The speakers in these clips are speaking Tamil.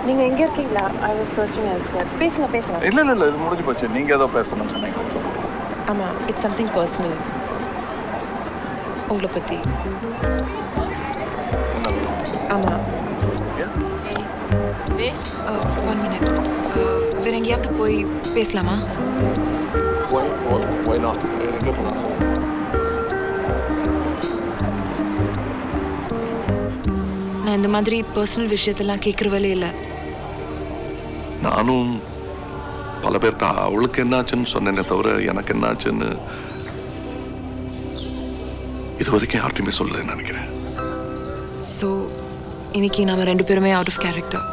நீங்க எங்க இருக்கீங்களா? I was searching elsewhere. பேசுங்க. இல்ல இது முடிஞ்சு போச்சு. நீங்க ஏதோ பேசணும்னு சொன்னீங்க. ஆமா, it's something personal. உங்களை பத்தி. ஆமா. One minute. வேற எங்கேயாவது போய் பேசலாமா? Why not? எங்க போலாம்? நான் இந்த மாதிரி பர்சனல் விஷயத்தெல்லாம் கேட்குறவளே இல்லை. நானும் பல பேர்கிட்ட அவளுக்கு என்னாச்சுன்னு சொன்னேனே தவிர எனக்கு என்னாச்சுன்னு இது வரைக்கும் யார்ட்டையுமே சொல்லலைன்னு நினைக்கிறேன். ஸோ இன்னைக்கு நாம 2 பேருமே அவுட் ஆஃப் கேரக்டர்.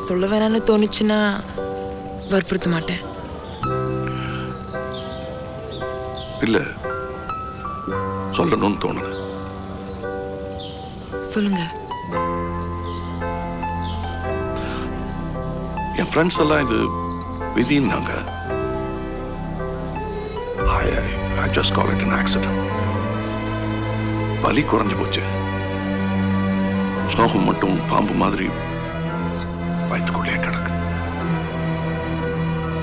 சொல்ல வேணான்னு தோணுச்சுன்னா வற்புறுத்த மாட்டேன். இல்லை, சொல்லணும்னு தோணுது. சொல்லுங்க. என் ஃப்ரெண்ட்ஸ் எல்லாம் இது விதின்னாங்க. I just call it an accident. வலி குறைஞ்சு போச்சு. சோகம் மட்டும் பாம்பு மாதிரி வயிற்றுக்குள்ளே கிடக்கு.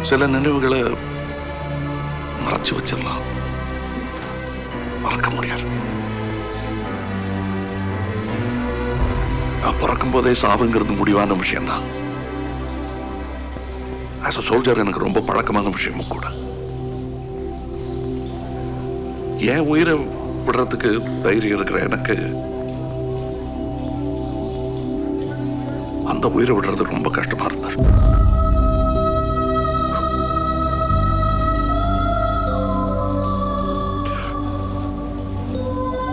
சில நினைவுகளை மறைச்சு வச்சிடலாம், மறக்க முடியாது. நான் பிறக்கும் போதே சாவுங்கிறது முடிவான விஷயம்தான். ஆஸ் அ சோல்ஜர் எனக்கு ரொம்ப பழக்கமான விஷயமும் கூட. ஏன் உயிரை விடுறதுக்கு தைரியம் இருக்கிற எனக்கு அந்த உயிரை விடுறது ரொம்ப கஷ்டமா இருந்தது.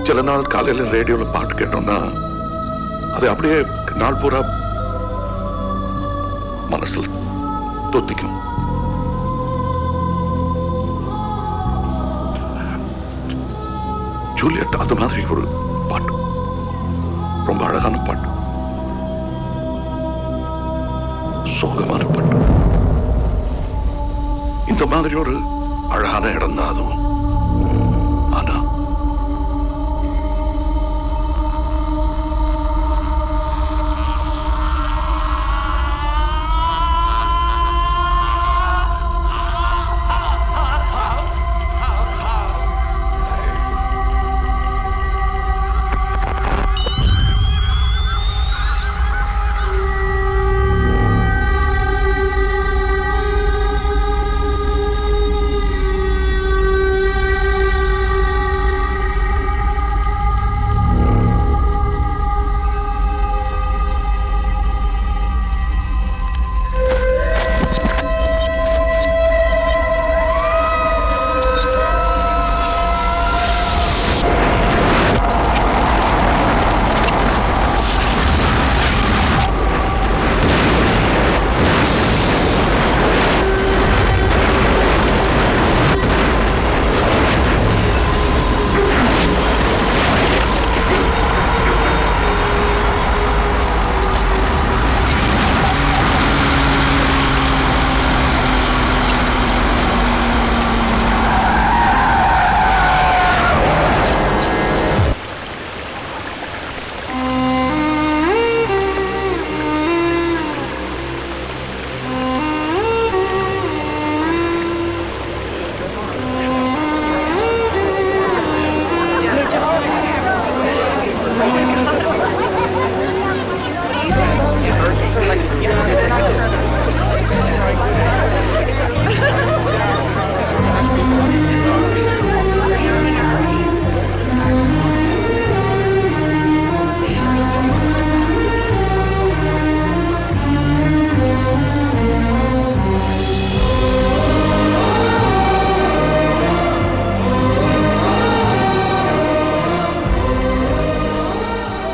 சில நாள் காலையில ரேடியோல பாட்டு கேட்டோம்னா அது அப்படியே நாள் பூரா மனசுல தொத்திக்கும். ஜூலியட் அது மாதிரி ஒரு பாட்டு, ரொம்ப அழகான பாட்டு, சோகமான பாட்டு. இந்த மாதிரி ஒரு அழகான இடம் தான் அதுவும். ஆனா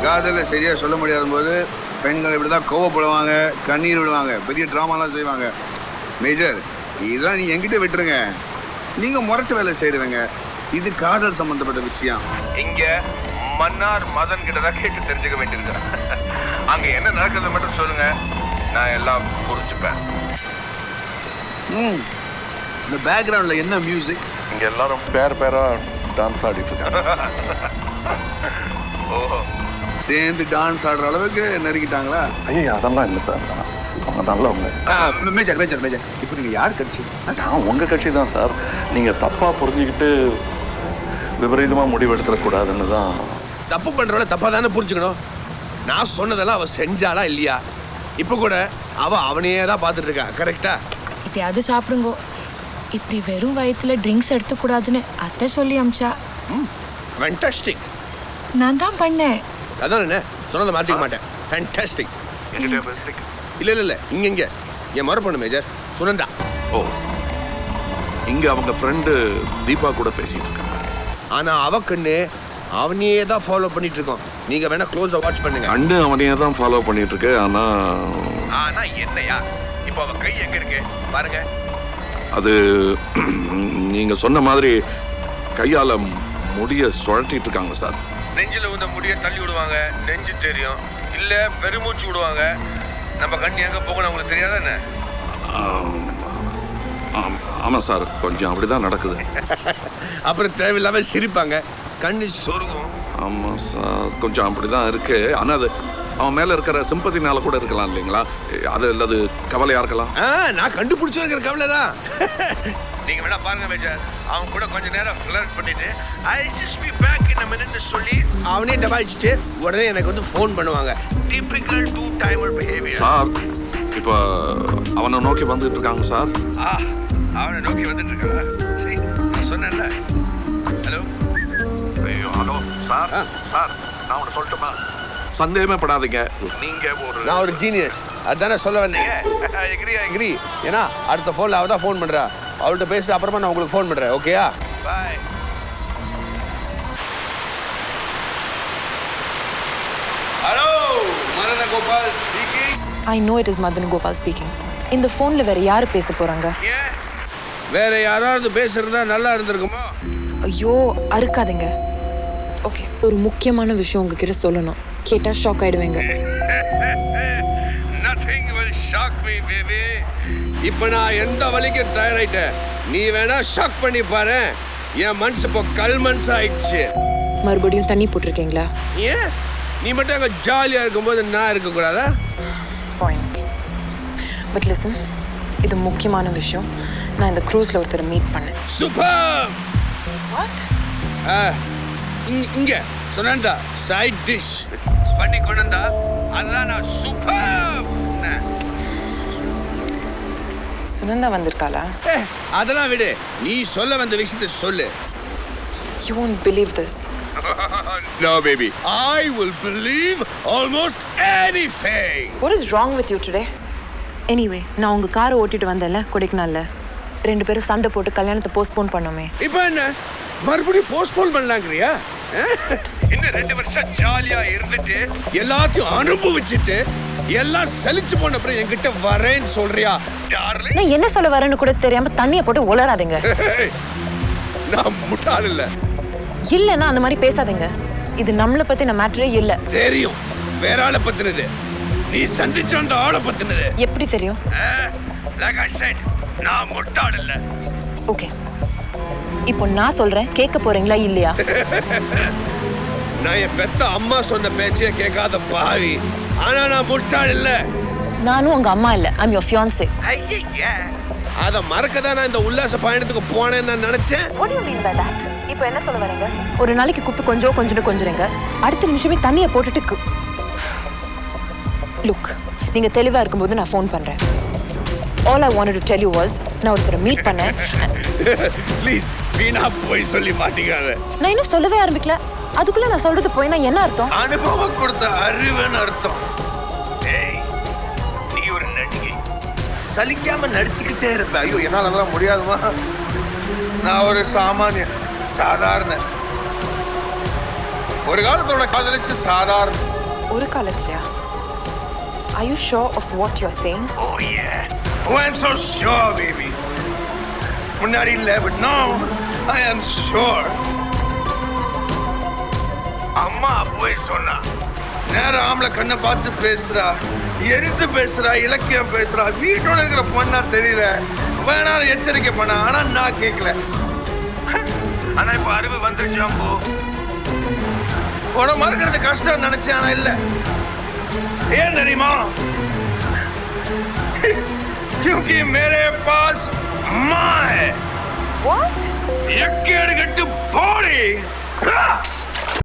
காதல சரியா சொல்ல முடியாத போது பெண்கள் இப்படிதான் கோவப்படுவாங்க, கண்ணீர் விடுவாங்க, பெரிய டிராமாலாம் செய்வாங்க. மேஜர், இதெல்லாம் நீ என்கிட்ட விட்டுருங்க. நீங்க முரட்டு வேலை செய்யறவங்க. இது காதல் சம்பந்தப்பட்ட விஷயம். இங்க மன்னார் மதன் கிட்ட தான் கேட்டு தெரிஞ்சுக்க வேண்டியிருக்கிறேன். அங்க என்ன நடக்கிறது மட்டும் சொல்லுங்க, நான் எல்லாம் புரிஞ்சுப்பேன். இந்த பேக்ரவுண்ட்ல என்ன மியூசிக்? இங்க எல்லாரும் பேரா டான்ஸ் ஆடிட்டு இருக்காங்க. ஓஹோ, சேர்ந்து டான்ஸ் ஆடுற அளவுக்கு நெருக்கிட்டாங்களா? ஐயா அதெல்லாம் இல்லை சார், அவங்க நல்லவங்க. மேஜர் மேஜர் மேஜர், இப்போ நீங்கள் யார் கட்சி? நான் உங்கள் கட்சி தான் சார். நீங்கள் தப்பாக புரிஞ்சுக்கிட்டு விபரீதமாக முடிவெடுத்துடக்கூடாதுன்னு தான். தப்பு பண்றவள தப்பா தானே புரிஞ்சுக்கணும். நான் சொன்னதெல்லாம் அவ செஞ்சாலா இல்லையா? இப்ப கூட அவனையே தான் பார்த்துட்டு இருக்கா. கரெக்டா? இதையாவது சாப்பிடுங்கோ. இப்படி வெறும் வயிற்றுல ட்ரிங்க்ஸ் எடுத்துக்கூடாதுன்னு அத்தை சொல்லி அமிச்சா. ஃபேண்டாஸ்டிக். நான் தான் பண்ணேன். அதான் என்ன சொன்னதை மாற்றிக்க மாட்டேன். ஃபேண்டாஸ்டிக். இல்லை இல்லை இல்லை, இங்க என் மறு பண்ணு மேஜர் சுனந்தா. ஓ, இங்கே அவங்க ஃப்ரெண்டு தீபா கூட பேசிகிட்டு இருக்காங்க. ஆனா அவ கண்ணு அவனையே தான் ஃபாலோ பண்ணிட்டு இருக்கோம். நீங்க வேணா க்ளோஸா வாட்ச் பண்ணுங்க. கண்டு அவனையே தான் ஃபாலோ பண்ணிட்டு இருக்கு. ஆனா என்னையா இப்போ அவ கை எங்க இருக்கு பாருங்க. அது நீங்க சொன்ன மாதிரி கையால முடிய சுழட்டிட்டு இருக்காங்க சார். நெஞ்சில உந்த முடிய தள்ளி விடுவாங்க, நெஞ்சு தெரியும். இல்ல பெருமூச்சு விடுவாங்க. நம்ம கண்ணு எங்க போகணும் உங்களுக்கு தெரியாதா என்ன? ஆமாம் சார், கொஞ்சம் அப்படிதான் நடக்குது. அப்புறம் தேவையில்லாம சிரிப்பாங்க, கண்ணு சொருகும். ஆமாம் சார், கொஞ்சம் அப்படிதான் இருக்கு. ஆனால் அது அவன் மேலே இருக்கிற சிம்பத்தினால கூட இருக்கலாம் இல்லைங்களா? அது கவலையாக இருக்கலாம். நான் கண்டுபிடிச்சு இருக்கிற கவலை தான். நீங்க வேணா பாருங்க மேஜர், அவன் கூட கொஞ்ச நேரம் ஃப்ளர்ட் பண்ணிட்டு I just be back in a minute சொல்லி அவனே டபாய்ச்சிட்டு உடனே எனக்கு வந்து ஃபோன் பண்ணுவாங்க. Typical two timer behaviour. Sir, இப்போ அவனை நோக்கி வந்துட்டு இருக்காங்க சார். அவனை நோக்கி வந்துட்டு இருக்காங்க. சரி, நான் சொன்னேன்ல. ஹலோ. ஐயோ, ஹலோ சார். சார், நான் ஒன்று சொல்லட்டுமா? சந்தேகமே படாதீங்க, நீங்க நான் ஒரு ஜீனியஸ், அதானே சொல்ல வந்தீங்க. எக்ரி. ஏன்னா அடுத்த ஃபோனில் அவள் தான் ஃபோன் பண்ணுறா. அவள்கிட்ட பேசிட்டு அப்புறமா நான் உங்களுக்கு ஃபோன் பண்ணுறேன். ஓகேயா? Bye. Hello, Madana Gopal speaking. I know it is Madan Gopal speaking. இந்த ஃபோனில் வேற யார் பேச போகிறாங்க? ஏன் வேற யாராவது பேசுறதா நல்லா இருந்திருக்குமா? ஐயோ, அறுக்காதீங்க. ஓகே, ஒரு முக்கியமான விஷயம் உங்ககிட்ட சொல்லணும். கேட்டால் shock ஆகிடுவேங்க. Nothing will shock me, baby. இப்போ நான் எந்த வலிக்கும் தயாராயிட்டேன். நீ வேணா ஷாக் பண்ணி பாரு. என் மனசு இப்போ கல் மனசு ஆயிடுச்சு. மறுபடியும் தண்ணி போட்டிருக்கீங்களா? ஏன் நீ மட்டும் அங்கே ஜாலியாக இருக்கும்போது நான் இருக்கக்கூடாதா? பாயிண்ட். பட் லிசன், இது முக்கியமான விஷயம். நான் இந்த க்ரூஸில் ஒருத்தரை மீட் பண்ணேன். சூப்பர். இங்க சொன்னா சைட் டிஷ் பண்ணி கொண்டு வந்தா அதான் நான் சூப்பர். சுனந்தா வந்திருக்காளா? அதெல்லாம் விடு, நீ சொல்ல வந்த விஷயத்தை சொல்லு. You won't believe this. No baby, I will believe almost anything. What is wrong with you today? Anyway, நான் உங்க காரை ஓட்டிட்டு வந்தேன்ல கொடைக்கானல்ல. 2 பேரும் சண்டை போட்டு கல்யாணத்தை போஸ்ட்போன் பண்ணோமே. இப்போ என்ன மறுபடியும் போஸ்ட்போன் பண்ணலாங்கறியா? இன்னும் 2 வருஷம் ஜாலியா இருந்துட்டு எல்லாத்தையும் அனுபவிச்சுட்டு எல்லாம் சலிச்சு போன அப்புறம் என்கிட்ட வரேன்னு சொல்றியா? நான் என்ன சொல்ல வரேன்னு கூட தெரியாம தண்ணியை போட்டு உளறாதீங்க. நான் முட்டாள் இல்ல. இல்லைன்னா அந்த மாதிரி பேசாதீங்க. இது நம்மளை பத்தின மேட்டரே இல்ல. தெரியும், வேற ஆளை பத்தினது. நீ சந்திச்ச அந்த ஆளை பத்தினது. எப்படி தெரியும்? Like I said, நான் முட்டாள் இல்ல. ஓகே, இப்போ நான் சொல்றேன், கேட்க போறீங்களா இல்லையா? நான் என் பெத்த அம்மா சொன்ன பேச்சையே கேட்காத பாவி. ஆனா நான் முட்டாள் இல்ல. நானும் உங்க அம்மா இல்ல. I'm your fiancé. ஐயா, அத மறக்கதான் நான் இந்த உல்லாச பயணத்துக்கு போனேன்னு நான் நினைச்சேன். What do you mean by that? இப்போ என்ன சொல்ல வரீங்க? ஒரு நாளைக்கு கூப்பிட்டு கொஞ்சிடுங்க. அடுத்த நிமிஷமே தண்ணியை போட்டுட்டு லுக், நீங்க தெளிவா இருக்கும்போது நான் ஃபோன் பண்றேன். All I wanted to tell you was நான் ஒருத்தரை மீட் பண்ணேன். ப்ளீஸ் வீணா போய் சொல்லி மாட்டீங்க. நான் இன்னும் சொல்லவே ஆரம்பிக்கல. அதுக்குள்ள நான் சொல்றது போய் நான் என்ன அர்த்தம்? அனுபவம் கொடுத்த அறிவுன்னு அர்த்தம். ஏய், நீ ஒரு நடிகை, சலிக்காம நடிச்சுக்கிட்டே இருப்ப. ஐயோ, என்னால அதெல்லாம் முடியாதுமா. நான் ஒரு சாதாரண ஒரு காலத்தோட காதலிச்சு சாதாரண. ஒரு காலத்துலயா? Are you sure of what you're saying? Oh yeah, oh I'm so sure baby. முன்னாடி இல்ல, but now I am sure. அம்மா போய் சொன்னா, நேரம் ஆம்பளை கண்ணை பார்த்து பேசுறா, எரித்து பேசுறா, இலக்கியம் பேசுறா, வீட்டோட இருக்கிற பொண்ணா தெரியல, வேணாலும் எச்சரிக்கை பண்ண. ஆனா நான் கேட்கல. ஆனா இப்ப அறிவு வந்துருச்சு. உன மறக்கிறது கஷ்டம் நினைச்சேன், ஆனா இல்ல. ஏன் தெரியுமா? क्योंकि मेरे पास माँ है। ये केड़ गट्टू फोड़ी